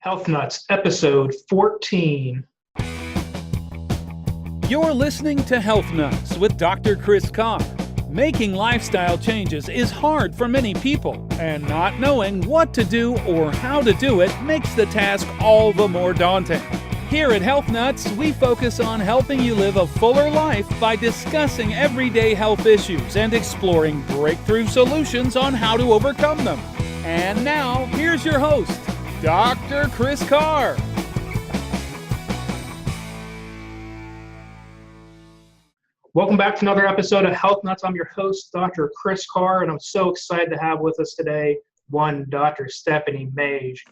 Health Nuts, episode 14. You're listening to Health Nuts with Dr. Chris Carr. Making lifestyle changes is hard for many people, and not knowing what to do or how to do it makes the task all the more daunting. Here at Health Nuts, we focus on helping you live a fuller life by discussing everyday health issues and exploring breakthrough solutions on how to overcome them. And now, here's your host, Dr. Chris Carr. Welcome back to another episode of Health Nuts. I'm your host, Dr. Chris Carr, and I'm so excited to have with us today Dr. Stephanie Mage.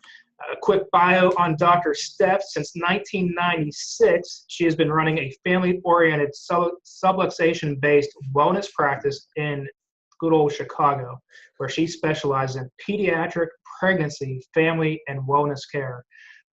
A quick bio on Dr. Steph. Since 1996, she has been running a family-oriented subluxation-based wellness practice in good old Chicago, where she specializes in pediatric, pregnancy, family, and wellness care.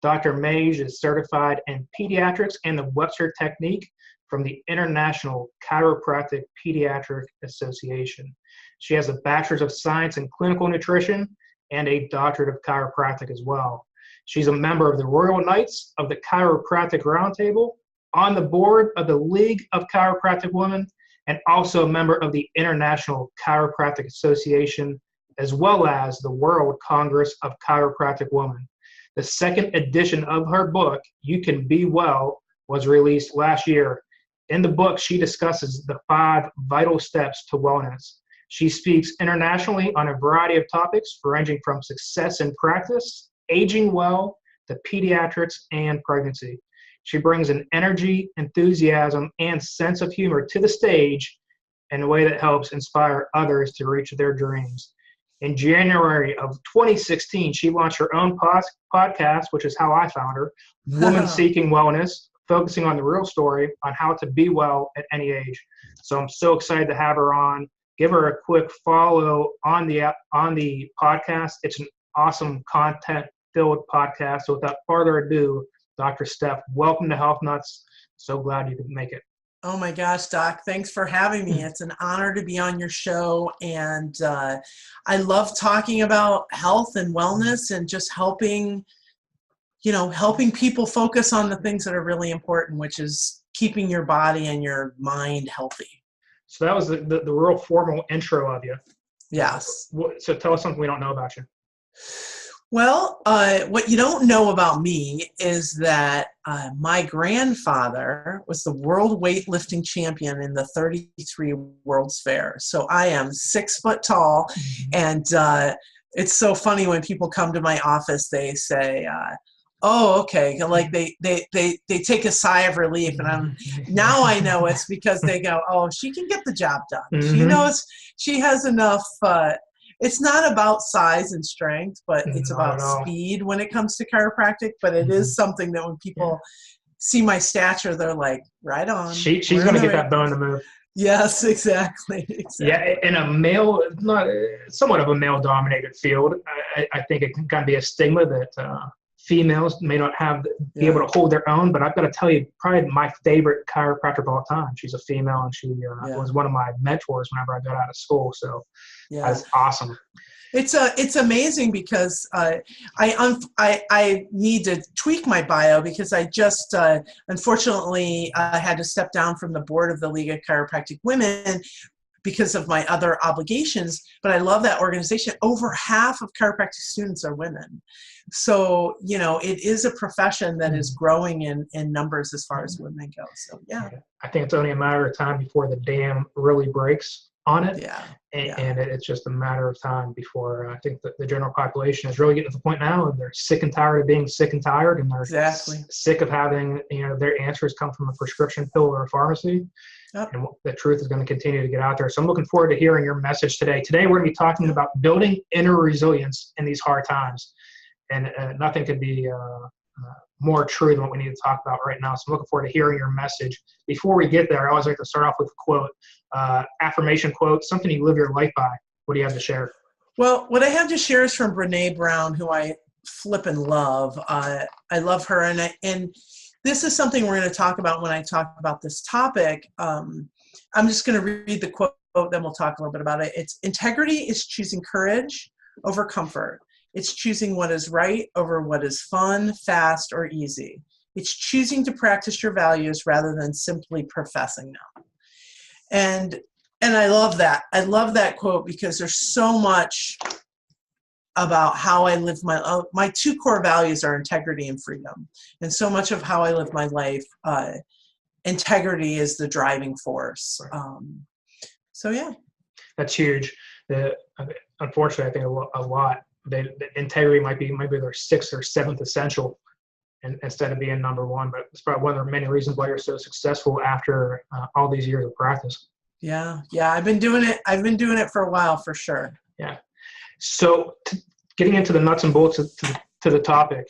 Dr. Mage is certified in pediatrics and the Webster technique from the International Chiropractic Pediatric Association. She has a Bachelor's of Science in Clinical Nutrition and a Doctorate of Chiropractic as well. She's a member of the Royal Knights of the Chiropractic Roundtable, on the board of the League of Chiropractic Women, and also a member of the International Chiropractic Association, as well as the World Congress of Chiropractic Women. The second edition of her book, You Can Be Well, was released last year. In the book, she discusses the 5 vital steps to wellness. She speaks internationally on a variety of topics, ranging from success in practice, aging well, to pediatrics and pregnancy. She brings an energy, enthusiasm, and sense of humor to the stage in a way that helps inspire others to reach their dreams. In January of 2016, she launched her own podcast, which is how I found her, Woman Seeking Wellness, focusing on the real story on how to be well at any age. So I'm so excited to have her on. Give her a quick follow on the podcast. It's an awesome content-filled podcast. So without further ado, Dr. Steph, welcome to Health Nuts. So glad you could make it. Oh my gosh, Doc, thanks for having me. It's an honor to be on your show. And I love talking about health and wellness and just helping people focus on the things that are really important, which is keeping your body and your mind healthy. So that was the real formal intro of you. Yes. So tell us something we don't know about you. Well, what you don't know about me is that my grandfather was the world weightlifting champion in the 33 World's Fair. So I am 6 foot tall, and it's so funny when people come to my office, they say, oh, okay. Like they take a sigh of relief, and now I know it's because they go, oh, she can get the job done. Mm-hmm. She knows she has enough. It's not about size and strength, but it's about speed when it comes to chiropractic. But it is something that when people see my stature, they're like, right on. She's going to get that bone to move. Yes, exactly. Yeah, in somewhat of a male-dominated field, I think it can kind of be a stigma that females may not be able to hold their own. But I've got to tell you, probably my favorite chiropractor of all time. She's a female, and she was one of my mentors whenever I got out of school. So that's awesome. It's amazing because I need to tweak my bio because I just unfortunately had to step down from the board of the League of Chiropractic Women because of my other obligations, but I love that organization. Over half of chiropractic students are women. So, it is a profession that is growing in numbers as far as women go. So, yeah. I think it's only a matter of time before the dam really breaks on it. And it's just a matter of time before I think that the general population is really getting to the point now, and they're sick and tired of being sick and tired, and they're sick of having their answers come from a prescription pill or a pharmacy. Yep. And the truth is going to continue to get out there. So I'm looking forward to hearing your message today. Today we're going to be talking about building inner resilience in these hard times, and nothing could be more true than what we need to talk about right now. So I'm looking forward to hearing your message. Before we get there, I always like to start off with a quote, affirmation quote, something you live your life by. What do you have to share? Well, what I have to share is from Brene Brown, who I flippin' love. I love her, and this is something we're going to talk about when I talk about this topic. I'm just going to read the quote, then we'll talk a little bit about it. It's integrity is choosing courage over comfort. It's choosing what is right over what is fun, fast, or easy. It's choosing to practice your values rather than simply professing them. And I love that. I love that quote because there's so much about how I live my two core values are integrity and freedom. And so much of how I live my life, integrity is the driving force. So yeah. That's huge. Unfortunately, I think a lot, the integrity might be their sixth or seventh essential instead of being number one. But it's probably one of the many reasons why you're so successful after all these years of practice. Yeah. I've been doing it for a while, for sure. Yeah. So getting into the nuts and bolts to the topic,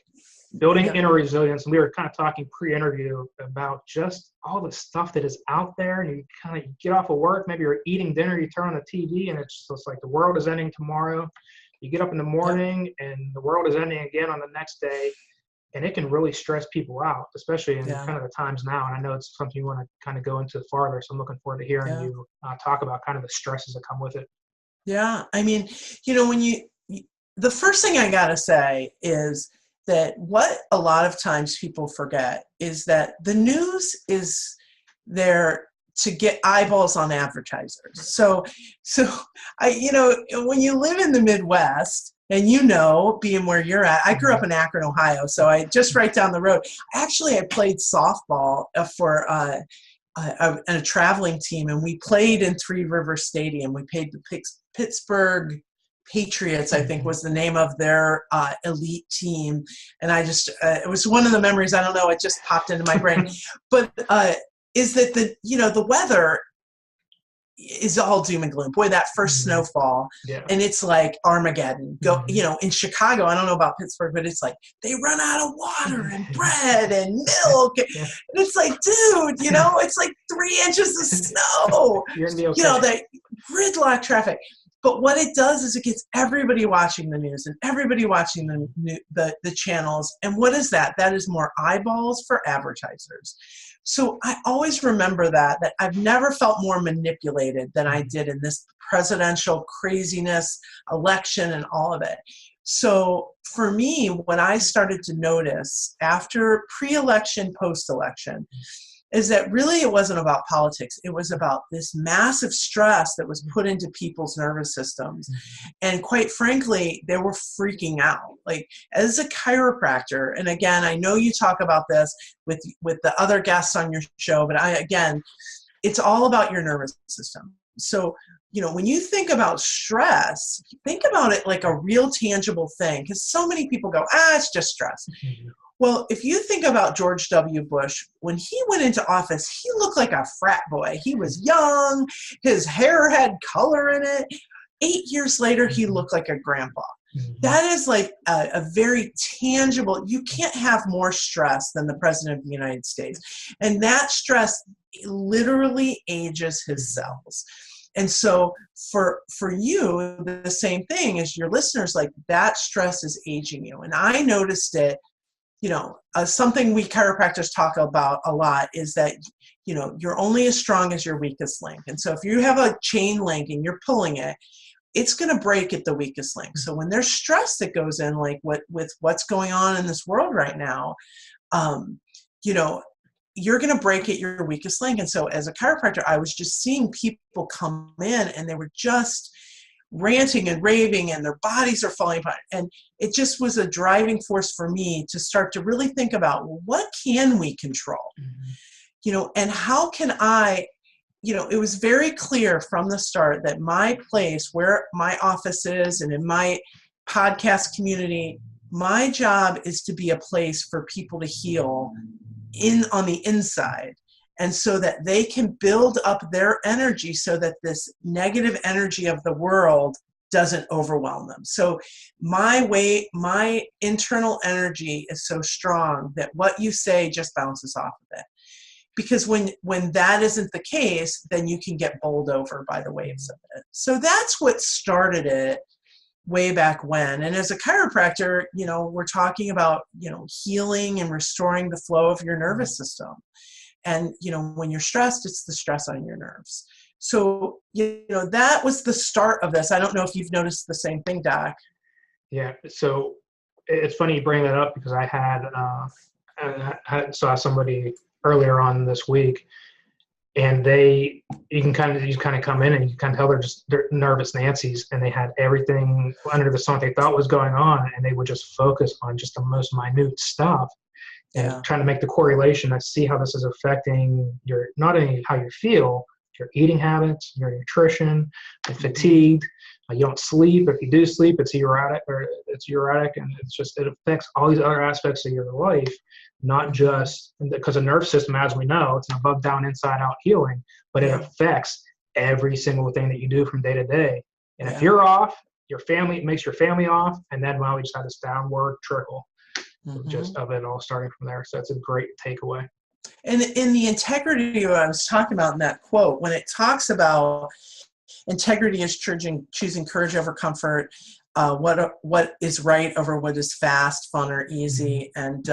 building inner resilience. And we were kind of talking pre-interview about just all the stuff that is out there. And you kind of get off of work, maybe you're eating dinner, you turn on the TV, and it's just like the world is ending tomorrow. You get up in the morning and the world is ending again on the next day. And it can really stress people out, especially in kind of the times now. And I know it's something you want to kind of go into farther. So I'm looking forward to hearing you talk about kind of the stresses that come with it. Yeah. I mean, the first thing I got to say is that what a lot of times people forget is that the news is there to get eyeballs on advertisers. So when you live in the Midwest, and being where you're at, I grew up in Akron, Ohio, so I just right down the road. Actually, I played softball for a traveling team, and we played in Three Rivers Stadium. We played the Pittsburgh Patriots, I think was the name of their elite team. And it was one of the memories, I don't know, it just popped into my brain. But is that the weather is all doom and gloom. Boy, that first snowfall, and it's like Armageddon. In Chicago, I don't know about Pittsburgh, but it's like they run out of water and bread and milk. And it's like, dude, it's like 3 inches of snow. You're gonna be okay. They gridlock traffic. But what it does is it gets everybody watching the news and everybody watching the channels. And what is that? That is more eyeballs for advertisers. So I always remember that I've never felt more manipulated than I did in this presidential craziness, election, and all of it. So for me, when I started to notice after pre-election, post-election, is that really it wasn't about politics. It was about this massive stress that was put into people's nervous systems. And quite frankly, they were freaking out. Like, as a chiropractor, and again, I know you talk about this with the other guests on your show, but it's all about your nervous system. So, when you think about stress, think about it like a real tangible thing, because so many people go, it's just stress. Well, if you think about George W. Bush, when he went into office, he looked like a frat boy. He was young. His hair had color in it. 8 years later, he looked like a grandpa. That is like a very tangible, you can't have more stress than the president of the United States. And that stress literally ages his cells. And so for you, the same thing as your listeners, like that stress is aging you. And I noticed it. Something we chiropractors talk about a lot is that, you're only as strong as your weakest link. And so if you have a chain link and you're pulling it, it's going to break at the weakest link. So when there's stress that goes in, like with what's going on in this world right now, you're going to break at your weakest link. And so as a chiropractor, I was just seeing people come in and they were just ranting and raving and their bodies are falling apart. And it just was a driving force for me to start to really think about, well, what can we control? And how can I, it was very clear from the start that my place where my office is and in my podcast community, my job is to be a place for people to heal on the inside. And so that they can build up their energy so that this negative energy of the world doesn't overwhelm them. So my internal energy is so strong that what you say just bounces off of it. Because when that isn't the case, then you can get bowled over by the waves of it. So that's what started it way back when. And as a chiropractor, we're talking about, healing and restoring the flow of your nervous system. And, when you're stressed, it's the stress on your nerves. So, that was the start of this. I don't know if you've noticed the same thing, Doc. Yeah. So it's funny you bring that up because I saw somebody earlier on this week, and you can kind of come in and you can kind of tell they're nervous Nancy's, and they had everything under the sun they thought was going on, and they would just focus on just the most minute stuff and trying to make the correlation and see how this is affecting not only how you feel, your eating habits, your nutrition, and fatigued. You don't sleep. If you do sleep, it's erratic, and it affects all these other aspects of your life, not just because the nervous system, as we know, it's an above, down, inside out healing, but it affects every single thing that you do from day to day. And if you're off, it makes your family off, and then we just have this downward trickle just of it all starting from there. So that's a great takeaway. And in the integrity of what I was talking about in that quote, when it talks about integrity is choosing courage over comfort, what is right over what is fast, fun, or easy, and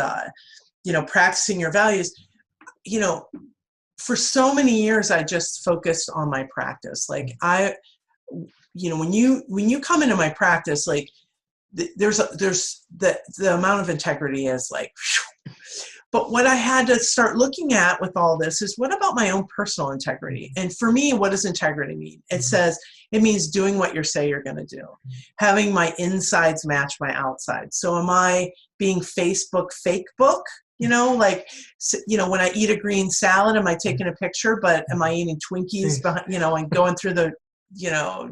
practicing your values. For so many years, I just focused on my practice. Like when you come into my practice, like there's the amount of integrity is like. But what I had to start looking at with all this is, what about my own personal integrity? And for me, what does integrity mean? It means doing what you say you're going to do, having my insides match my outsides. So am I being Facebook fake book? When I eat a green salad, am I taking a picture, but am I eating Twinkies, and going through the,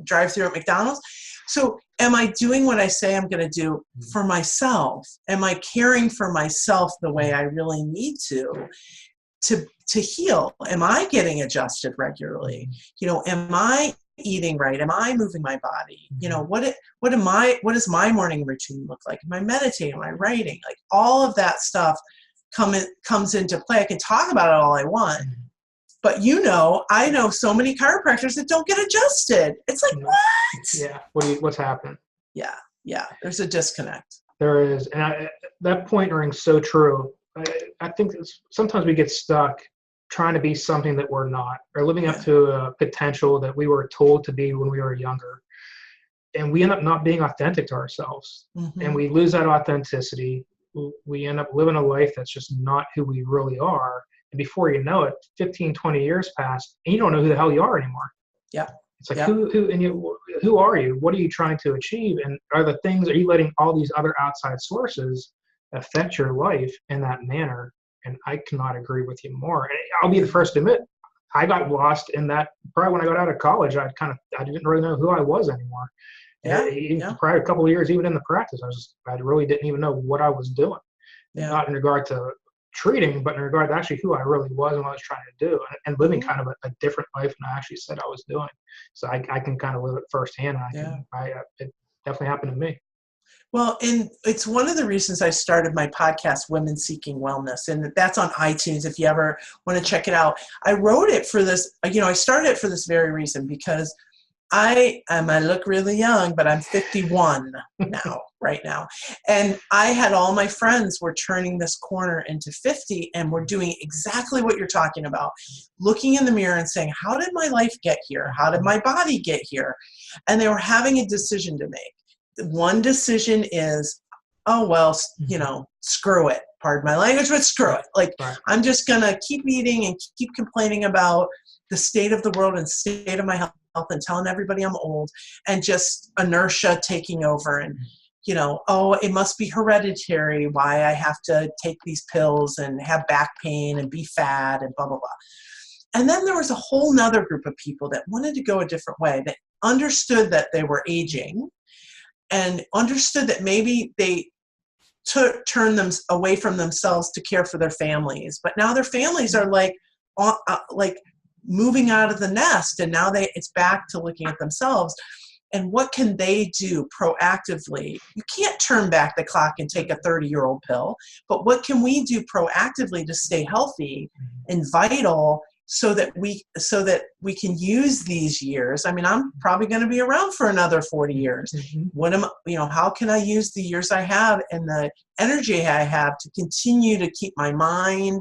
drive-through at McDonald's? So am I doing what I say I'm going to do for myself? Am I caring for myself the way I really need to heal? Am I getting adjusted regularly? Am I eating right? Am I moving my body? What does my morning routine look like? Am I meditating? Am I writing? Like all of that stuff comes into play. I can talk about it all I want. But I know so many chiropractors that don't get adjusted. It's like, what? Yeah. What's happening? Yeah. There's a disconnect. There is. And that point rings so true. I think sometimes we get stuck trying to be something that we're not, or living up to a potential that we were told to be when we were younger. And we end up not being authentic to ourselves. And we lose that authenticity. We end up living a life that's just not who we really are. And before you know it, 15, 20 years pass, and you don't know who the hell you are anymore. Yeah. It's like, who are you? What are you trying to achieve? And are you letting all these other outside sources affect your life in that manner? And I cannot agree with you more. And I'll be the first to admit, I got lost in that. Probably when I got out of college, I didn't really know who I was anymore. Prior to a couple of years, even in the practice, I really didn't even know what I was doing. Not in regard to treating, but in regard to actually who I really was and what I was trying to do, and living kind of a different life than I actually said I was doing. So I can kind of live it firsthand. It definitely happened to me. Well, and it's one of the reasons I started my podcast, Women Seeking Wellness, and that's on iTunes if you ever want to check it out. I wrote it for this, I started it for this very reason, because I look really young, but I'm 51 right now. And I had all my friends were turning this corner into 50 and were doing exactly what you're talking about, looking in the mirror and saying, how did my life get here? How did my body get here? And they were having a decision to make. One decision is, screw it. Pardon my language, but screw it. Like, I'm just going to keep eating and keep complaining about the state of the world and state of my health and telling everybody I'm old, and just inertia taking over, and it must be hereditary why I have to take these pills and have back pain and be fat and blah blah blah. And then there was a whole nother group of people that wanted to go a different way, that understood that they were aging and understood that maybe they turn them away from themselves to care for their families, but now their families are like moving out of the nest, and now it's back to looking at themselves. And what can they do proactively? You can't turn back the clock and take a 30-year-old pill, but what can we do proactively to stay healthy and vital so that we can use these years? I mean, I'm probably going to be around for another 40 years. How can I use the years I have and the energy I have to continue to keep my mind,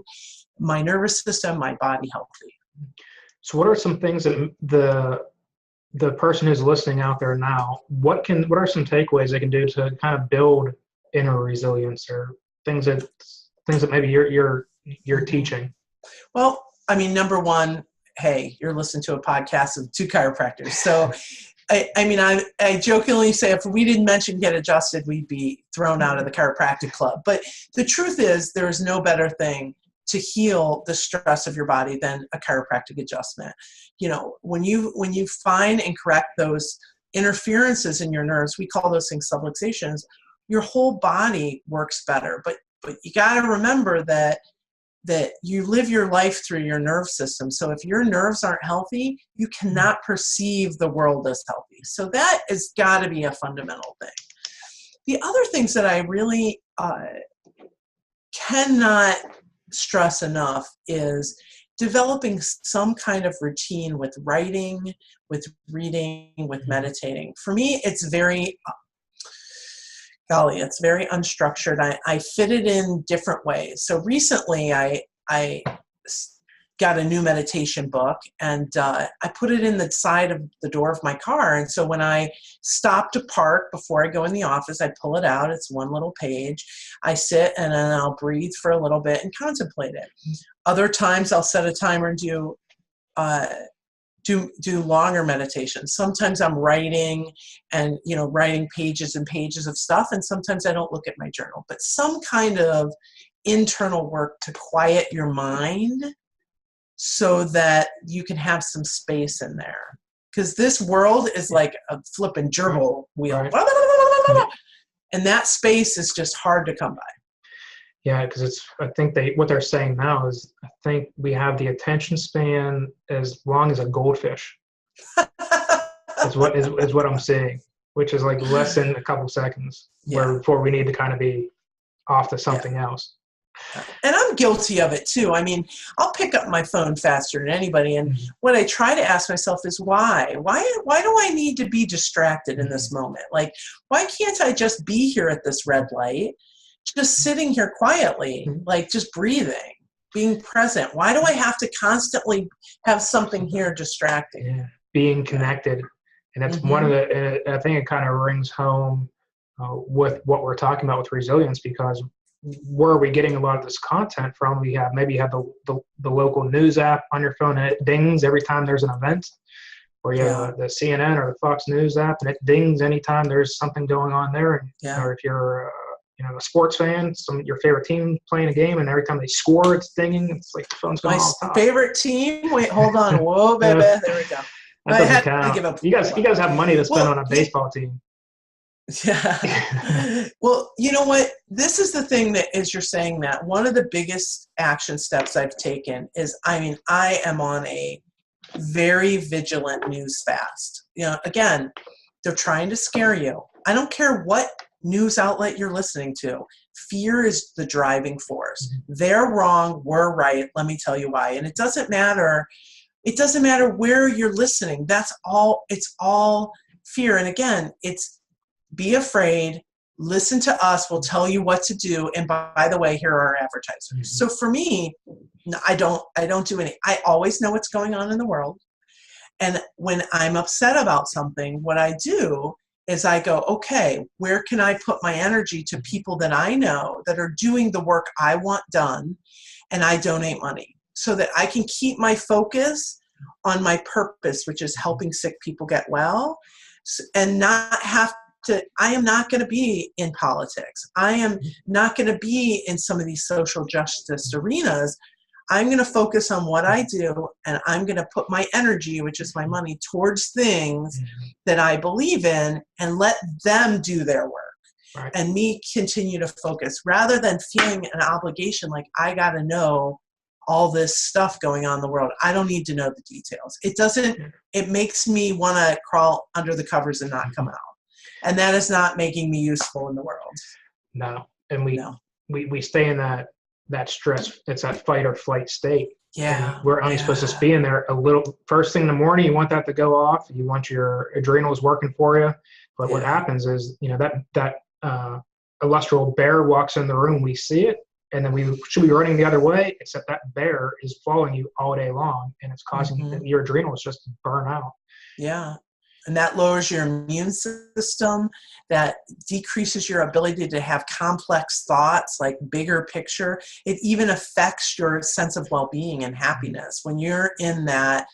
my nervous system, my body healthy? So what are some things that the person who's listening out there now, what are some takeaways they can do to kind of build inner resilience, or things that maybe you're teaching? Well, I mean, number one, hey, you're listening to a podcast of two chiropractors. So, I jokingly say if we didn't mention Get Adjusted, we'd be thrown out of the chiropractic club. But the truth is, there is no better thing to heal the stress of your body than a chiropractic adjustment. You know, when you find and correct those interferences in your nerves, we call those things subluxations, your whole body works better. But you got to remember that you live your life through your nerve system. So if your nerves aren't healthy, you cannot perceive the world as healthy. So that has got to be a fundamental thing. The other things that I really cannot stress enough is developing some kind of routine with writing, with reading, with meditating. For me, it's very unstructured. I fit it in different ways. So recently I got a new meditation book, and I put it in the side of the door of my car. And so when I stop to park before I go in the office, I pull it out. It's one little page. I sit and then I'll breathe for a little bit and contemplate it. Other times I'll set a timer and do longer meditations. Sometimes I'm writing and, writing pages and pages of stuff. And sometimes I don't look at my journal, but some kind of internal work to quiet your mind so that you can have some space in there. Because this world is like a flipping gerbil wheel. Right. And that space is just hard to come by. Yeah, because I think what they're saying now is, I think we have the attention span as long as a goldfish. is what I'm seeing, which is like less than a couple seconds, before we need to kind of be off to something else. And I'm guilty of it too. I mean, I'll pick up my phone faster than anybody. And what I try to ask myself is why? Why do I need to be distracted in this moment? Like, why can't I just be here at this red light, just sitting here quietly, like just breathing, being present? Why do I have to constantly have something here distracting? Yeah, being connected. And that's one of the, I think it kind of rings home with what we're talking about with resilience, because where are we getting a lot of this content from? You have the local news app on your phone, and it dings every time there's an event, or you have the CNN or the Fox News app, and it dings anytime there's something going on there. And, or if you're a sports fan, your favorite team playing a game, and every time they score, it's dinging. It's like the phone's going all the time. My favorite team? Wait, hold on. Whoa, baby. There we go. That doesn't count. You guys have money to spend on a baseball team. Yeah. Well, you know what? This is the thing that, as you're saying that, one of the biggest action steps I've taken is, I am on a very vigilant news fast. Again, they're trying to scare you. I don't care what news outlet you're listening to. Fear is the driving force. They're wrong. We're right. Let me tell you why. And it doesn't matter. It doesn't matter where you're listening. That's all. It's all fear. And again, it's be afraid, listen to us, we'll tell you what to do, and by the way, here are our advertisers. So for me, I don't do any. I always know what's going on in the world. And when I'm upset about something, what I do is I go, okay, where can I put my energy to people that I know that are doing the work I want done, and I donate money so that I can keep my focus on my purpose, which is helping sick people get well, and not have to. I am not going to be in politics. I am not going to be in some of these social justice arenas. I'm going to focus on what I do, and I'm going to put my energy, which is my money, towards things that I believe in, and let them do their work, and me continue to focus, rather than feeling an obligation like I got to know all this stuff going on in the world. I don't need to know the details. It makes me want to crawl under the covers and not come out. And that is not making me useful in the world. No. And we stay in that stress. It's that fight or flight state. Yeah. And we're only supposed to be in there a little first thing in the morning. You want that to go off. You want your adrenals working for you. But what happens is, that illustrious bear walks in the room. We see it, and then we should be running the other way, except that bear is following you all day long, and it's causing your adrenals just to burn out. Yeah. And that lowers your immune system, that decreases your ability to have complex thoughts, like bigger picture. It even affects your sense of well-being and happiness. When you're in that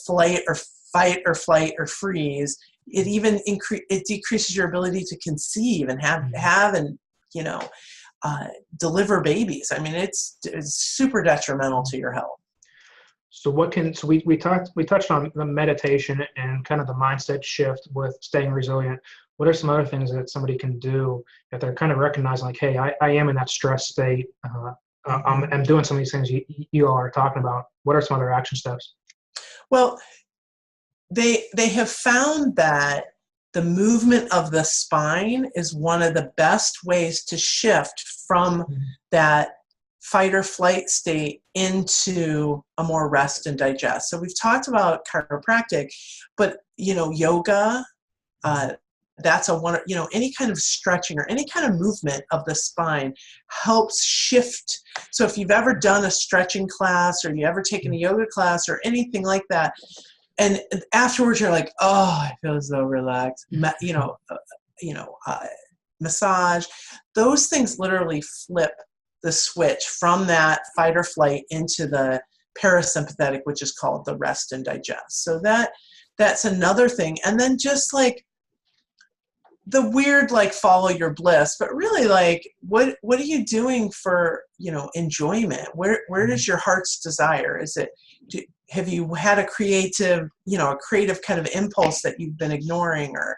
fight or flight or freeze, it even it decreases your ability to conceive and have and, you know, deliver babies. I mean, it's super detrimental to your health. So we touched on the meditation and kind of the mindset shift with staying resilient. What are some other things that somebody can do if they're kind of recognizing, like, hey, I am in that stress state. I'm doing some of these things you all are talking about. What are some other action steps? Well, they have found that the movement of the spine is one of the best ways to shift from that fight or flight state into a more rest and digest. So we've talked about chiropractic, but, you know, yoga, that's any kind of stretching or any kind of movement of the spine helps shift. So if you've ever done a stretching class or you ever taken a yoga class or anything like that, and afterwards you're like, oh, I feel so relaxed, massage, those things literally flip the switch from that fight or flight into the parasympathetic, which is called the rest and digest. So that's another thing. And then just like the weird, like, follow your bliss, but really, like, what are you doing for, you know, enjoyment? Where does your heart's desire? Have you had a creative kind of impulse that you've been ignoring? Or,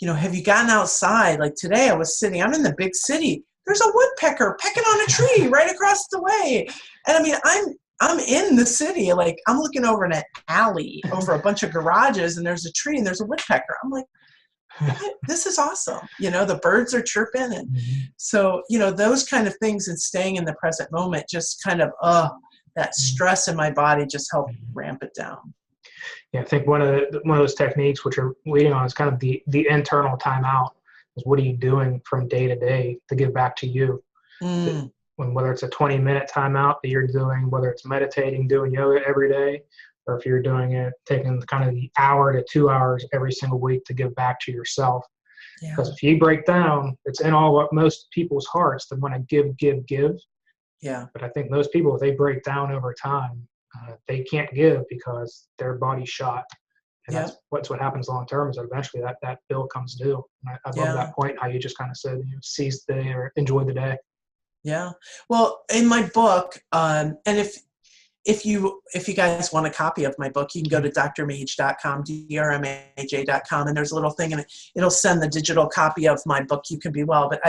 you know, have you gotten outside? Like today I'm in the big city. There's a woodpecker pecking on a tree right across the way. And I mean, I'm in the city, like I'm looking over an alley over a bunch of garages and there's a tree and there's a woodpecker. I'm like, this is awesome. You know, the birds are chirping. And so, you know, those kind of things and staying in the present moment just kind of, that stress in my body just help ramp it down. Yeah, I think one of those techniques which are leading on is kind of the internal timeout. Is what are you doing from day to day to give back to you? Whether it's a 20-minute timeout that you're doing, whether it's meditating, doing yoga every day, or if you're doing it, taking kind of the hour to 2 hours every single week to give back to yourself. Because if you break down, it's in all what most people's hearts that want to give. Yeah. But I think most people, if they break down over time, they can't give because their body's shot. And that's what happens long term is that eventually that bill comes due. And I love that point, how you just kind of said, seize the day or enjoy the day. Yeah. Well, in my book, and if you guys want a copy of my book, you can go to drmage.com, drmaj.com, and there's a little thing and it'll send the digital copy of my book, You Can Be Well. But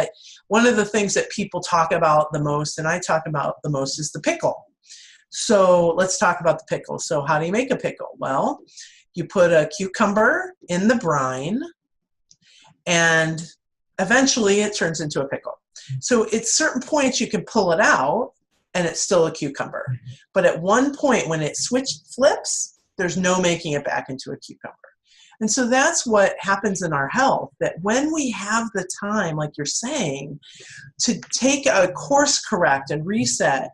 one of the things that people talk about the most, and I talk about the most, is the pickle. So let's talk about the pickle. So how do you make a pickle? Well, you put a cucumber in the brine, and eventually it turns into a pickle. So at certain points you can pull it out, and it's still a cucumber. But at one point when it flips, there's no making it back into a cucumber. And so that's what happens in our health, that when we have the time, like you're saying, to take a course correct and reset,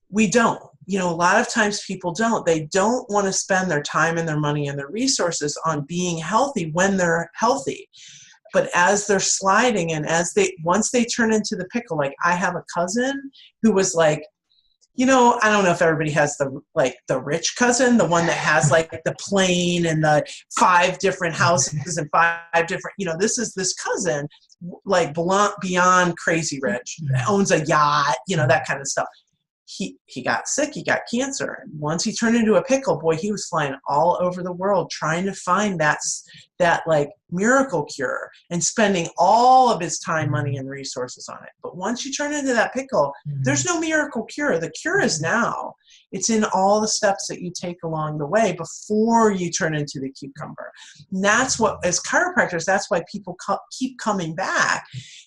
we don't. You know, a lot of times people don't. They don't want to spend their time and their money and their resources on being healthy when they're healthy. But as they're sliding and once they turn into the pickle, like I have a cousin who was like, you know, I don't know if everybody has the rich cousin, the one that has like the plane and the 5 different houses and 5 different, you know, this is this cousin, like beyond crazy rich, owns a yacht, you know, that kind of stuff. He got sick, he got cancer. And once he turned into a pickle, boy, he was flying all over the world trying to find that like miracle cure and spending all of his time, money, and resources on it. But once you turn into that pickle, there's no miracle cure. The cure is now. It's in all the steps that you take along the way before you turn into the cucumber. And that's what, as chiropractors, that's why people keep coming back,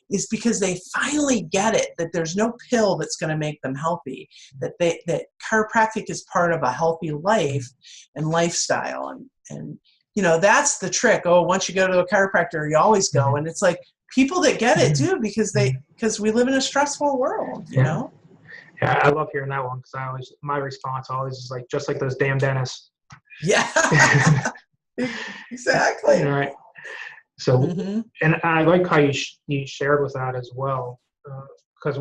is because they finally get it, that there's no pill that's going to make them healthy, that chiropractic is part of a healthy life and lifestyle. And you know, that's the trick. Oh, once you go to a chiropractor, you always go. And it's like people that get it do because we live in a stressful world, you know? Yeah, I love hearing that one because my response always is like, just like those damn dentists. Yeah. Exactly. Right. So, Mm-hmm. and I like how you shared with that as well, because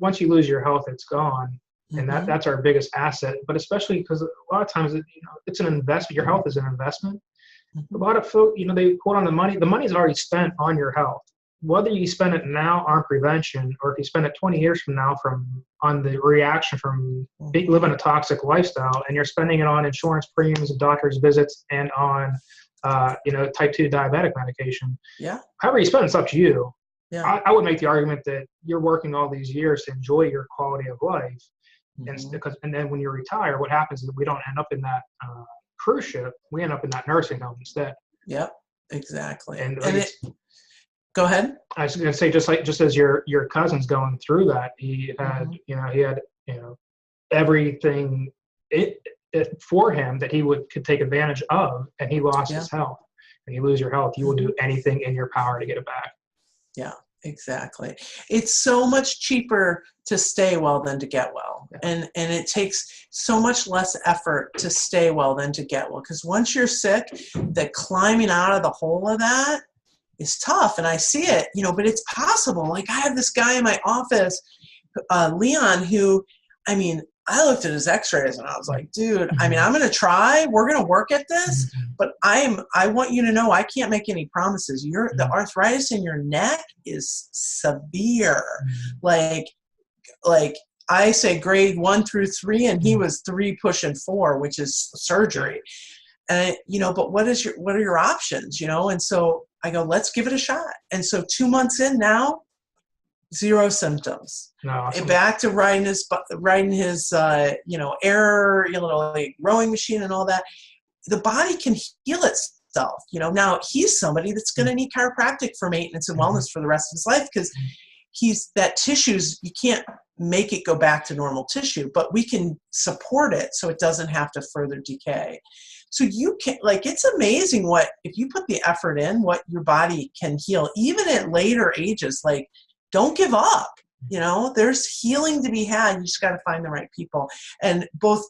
once you lose your health, it's gone, and Mm-hmm. that's our biggest asset. But especially because a lot of times, it's an investment. Your health is an investment. A Mm-hmm. lot of folk, they quote on the money. The money's already spent on your health. Whether you spend it now on prevention, or if you spend it 20 years from now on the reaction from living a toxic lifestyle, and you're spending it on insurance premiums and doctor's visits and on type 2 diabetic medication. Yeah. However you spend it's up to you. Yeah. I would make the argument that you're working all these years to enjoy your quality of life, Mm-hmm. and then when you retire, what happens is we don't end up in that cruise ship. We end up in that nursing home instead. Yep. Exactly. And Go ahead. I was going to say, just as your cousin's going through that, he had everything for him that he could take advantage of, and he lost his health. And you lose your health, you will do anything in your power to get it back. Yeah, exactly. It's so much cheaper to stay well than to get well. Yeah. And it takes so much less effort to stay well than to get well. Because once you're sick, the climbing out of the hole of that is tough. And I see it, but it's possible. Like, I have this guy in my office, Leon, who, I looked at his x-rays and I was like, dude, I'm going to try, we're going to work at this, but I want you to know, I can't make any promises. The arthritis in your neck is severe. Like I say grade 1 through 3, and he was 3 pushing 4, which is surgery. And, but what are your options, And so I go, let's give it a shot. And so 2 months in now, 0 symptoms. Awesome. Back to riding his air, like rowing machine and all that. The body can heal itself. Now he's somebody that's going to need chiropractic for maintenance and wellness for the rest of his life, because that tissues, you can't make it go back to normal tissue, but we can support it so it doesn't have to further decay. So you can, it's amazing if you put the effort in, what your body can heal, even at later ages. Don't give up. There's healing to be had. You just got to find the right people. And both,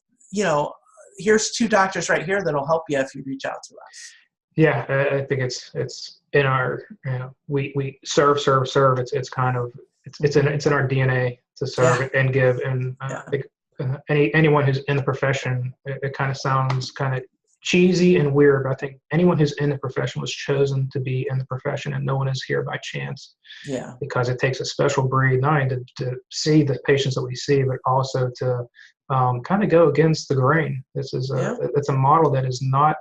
here's 2 doctors right here that'll help you if you reach out to us. Yeah, I think it's in our, we serve. It's kind of, it's in our DNA to serve and give. And I think anyone who's in the profession, it kind of sounds kind of cheesy and weird, but I think anyone who's in the profession was chosen to be in the profession, and no one is here by chance. Yeah. Because it takes a special breed, not only to see the patients that we see, but also to kind of go against the grain. This is it's a model that is not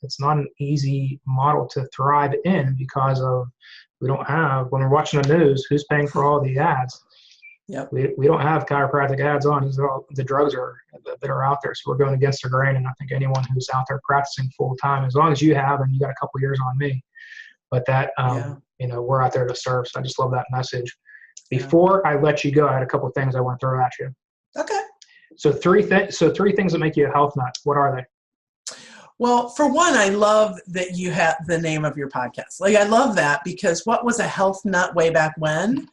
it's not an easy model to thrive in, because of we don't have, when we're watching the news, who's paying for all the ads? Yep. We don't have chiropractic ads on. These are all the drugs that are out there. So we're going against the grain. And I think anyone who's out there practicing full time, as long as you have, and you got a couple years on me, but that, we're out there to serve. So I just love that message. Before I let you go, I had a couple of things I want to throw at you. Okay. So three things that make you a health nut. What are they? Well, for one, I love that you have the name of your podcast. I love that, because what was a health nut way back when?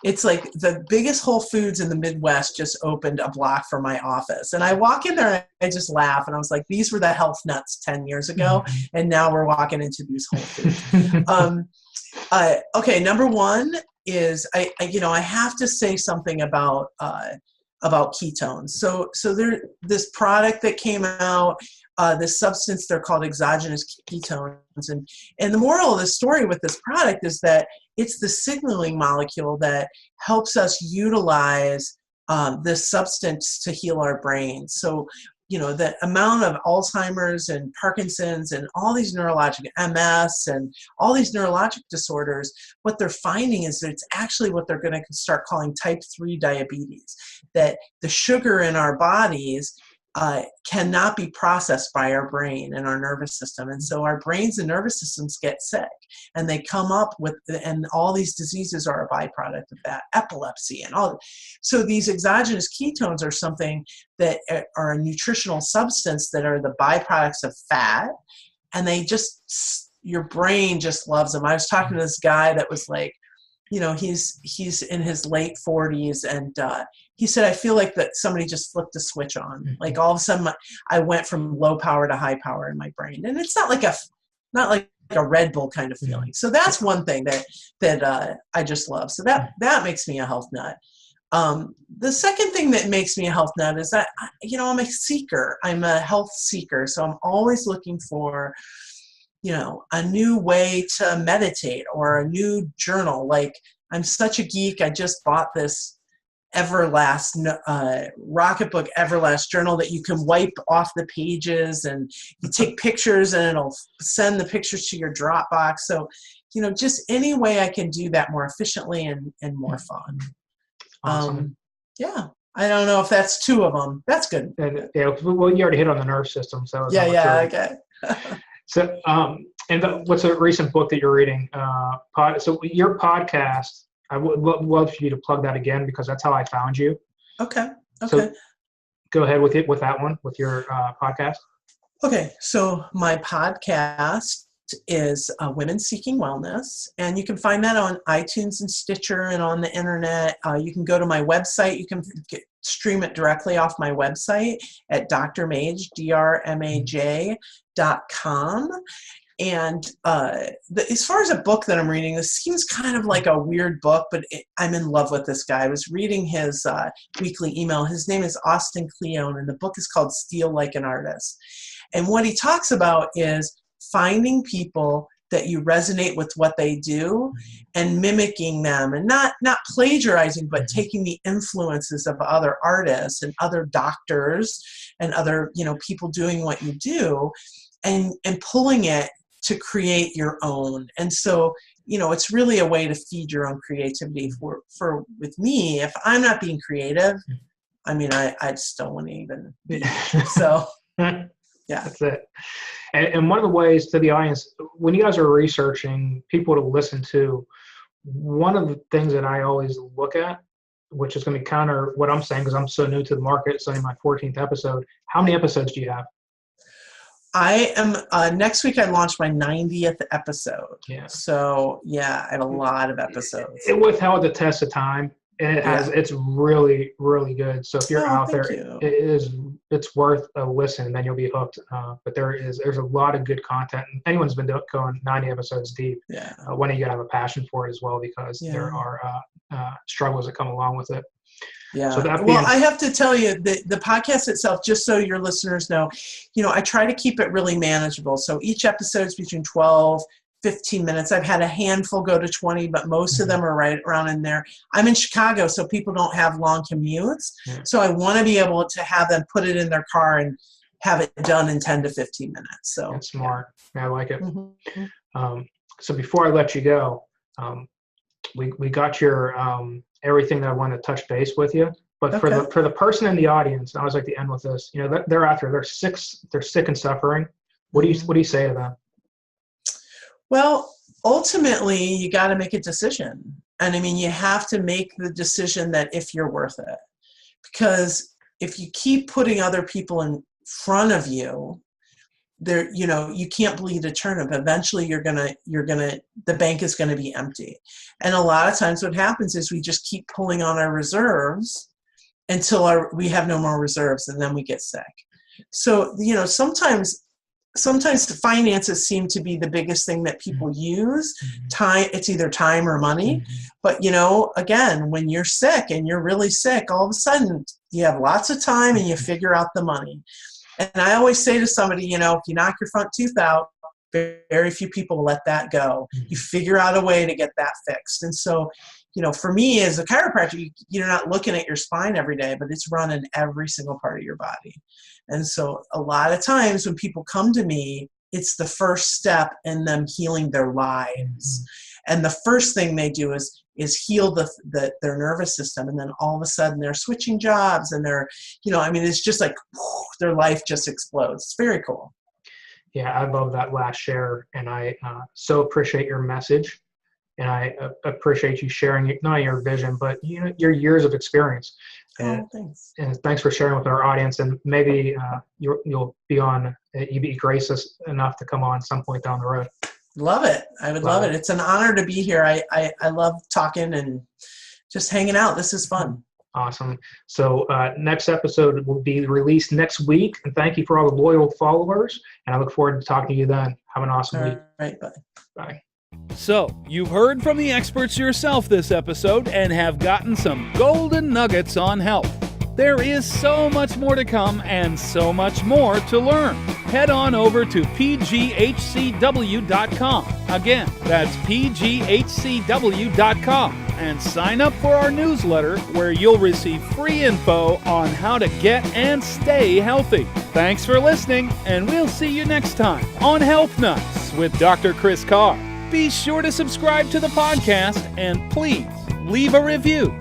It's like the biggest Whole Foods in the Midwest just opened a block from my office. And I walk in there and I just laugh. And I was like, these were the health nuts 10 years ago. And now we're walking into these Whole Foods. Okay, number one is I have to say something about ketones. So there, this product that came out, this substance, they're called exogenous ketones. And the moral of the story with this product is that it's the signaling molecule that helps us utilize this substance to heal our brain. So, the amount of Alzheimer's and Parkinson's and all these neurologic MS and all these neurologic disorders, what they're finding is that it's actually what they're going to start calling type 3 diabetes, that the sugar in our bodies cannot be processed by our brain and our nervous system. And so our brains and nervous systems get sick, and they come up with, and all these diseases are a byproduct of that, epilepsy and all. So these exogenous ketones are something that are a nutritional substance that are the byproducts of fat, and they just, your brain just loves them. I was talking to this guy that was like, he's in his late 40s, and he said, I feel like that somebody just flipped a switch on. Mm-hmm. Like all of a sudden I went from low power to high power in my brain. And it's not like a Red Bull kind of feeling. So that's one thing that I just love. So that makes me a health nut. The second thing that makes me a health nut is that, I'm a seeker. I'm a health seeker. So I'm always looking for, a new way to meditate or a new journal. Like, I'm such a geek. I just bought this Rocketbook Everlast journal that you can wipe off the pages, and you take pictures and it'll send the pictures to your Dropbox. So, just any way I can do that more efficiently and more fun. Awesome. Yeah. I don't know if that's two of them. That's good. And, well, you already hit on the nerve system. So okay. So, what's a recent book that you're reading? So your podcast, I would love for you to plug that again, because that's how I found you. Okay. So go ahead with that one, with your podcast. Okay. So my podcast is Women Seeking Wellness, and you can find that on iTunes and Stitcher and on the internet. You can go to my website. You can stream it directly off my website at drmaj, drmaj.com. And as far as a book that I'm reading, this seems kind of like a weird book, but I'm in love with this guy. I was reading his weekly email. His name is Austin Kleon, and the book is called Steal Like an Artist. And what he talks about is finding people that you resonate with what they do and mimicking them, and not plagiarizing, but taking the influences of other artists and other doctors and other, people doing what you do, and pulling it to create your own. And so, it's really a way to feed your own creativity. With me, if I'm not being creative, I just don't want to even be. So, yeah. That's it. And one of the ways to the audience, when you guys are researching people to listen to, one of the things that I always look at, which is going to counter what I'm saying, because I'm so new to the market, it's only my 14th episode. How many episodes do you have? I am, next week I launch my 90th episode. Yeah. So, I have a lot of episodes. It withheld the test of time, and it's really, really good. So if you're out there, it's worth a listen, then you'll be hooked. But there's a lot of good content. And anyone's been going 90 episodes deep. Yeah. One of you got to have a passion for it as well, because there are struggles that come along with it. Yeah. So I have to tell you, the podcast itself, just so your listeners know, I try to keep it really manageable. So each episode is between 12, 15 minutes. I've had a handful go to 20, but most of them are right around in there. I'm in Chicago, so people don't have long commutes. Yeah. So I want to be able to have them put it in their car and have it done in 10 to 15 minutes. So that's smart. Yeah. I like it. Mm-hmm. So before I let you go, we got your everything that I want to touch base with you. But for the person in the audience, I always like to end with this. They're out there. They're sick and suffering. What do you say to them? Well, ultimately, you got to make a decision. And you have to make the decision that if you're worth it. Because if you keep putting other people in front of you, you can't bleed a turnip. Eventually the bank is going to be empty. And a lot of times what happens is we just keep pulling on our reserves until we have no more reserves, and then we get sick. So, sometimes the finances seem to be the biggest thing that people use. Time, it's either time or money. But, again, when you're sick and you're really sick, all of a sudden you have lots of time and you figure out the money. And I always say to somebody, if you knock your front tooth out, very few people let that go. You figure out a way to get that fixed. And so, for me as a chiropractor, you're not looking at your spine every day, but it's running every single part of your body. And so a lot of times when people come to me, it's the first step in them healing their lives. And the first thing they do is heal their nervous system. And then all of a sudden they're switching jobs and they're, it's just like their life just explodes. It's very cool. Yeah, I love that last share. And I so appreciate your message. And I appreciate you sharing not only your vision, but your years of experience. And, thanks. And thanks for sharing with our audience. And maybe you'll be gracious enough to come on some point down the road. Love it. I would love it. It's an honor to be here. I love talking and just hanging out. This is fun. Awesome. So next episode will be released next week. And thank you for all the loyal followers. And I look forward to talking to you then. Have an awesome week. All right. Bye. Bye. So, you've heard from the experts yourself this episode and have gotten some golden nuggets on health. There is so much more to come and so much more to learn. Head on over to pghcw.com. Again, that's pghcw.com, and sign up for our newsletter where you'll receive free info on how to get and stay healthy. Thanks for listening, and we'll see you next time on Health Nuts with Dr. Chris Carr. Be sure to subscribe to the podcast and please leave a review.